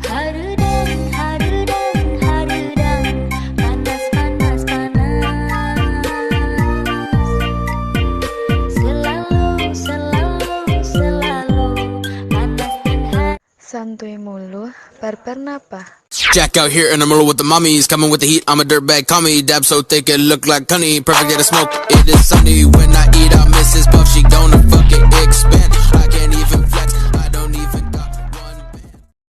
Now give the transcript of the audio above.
Harudang, harudang, harudang, panas, panas, panas. Selalu, selalu, selalu, panas dan hangat. Santuy mulu, barbar napa? Jack out here in the middle with the mummies, coming with the heat. I'm a dirtbag, call me. Dab so thick it look like honey. Perfect, get a smoke. It is sunny when I eat. I miss this puff. She gonna fucking expand.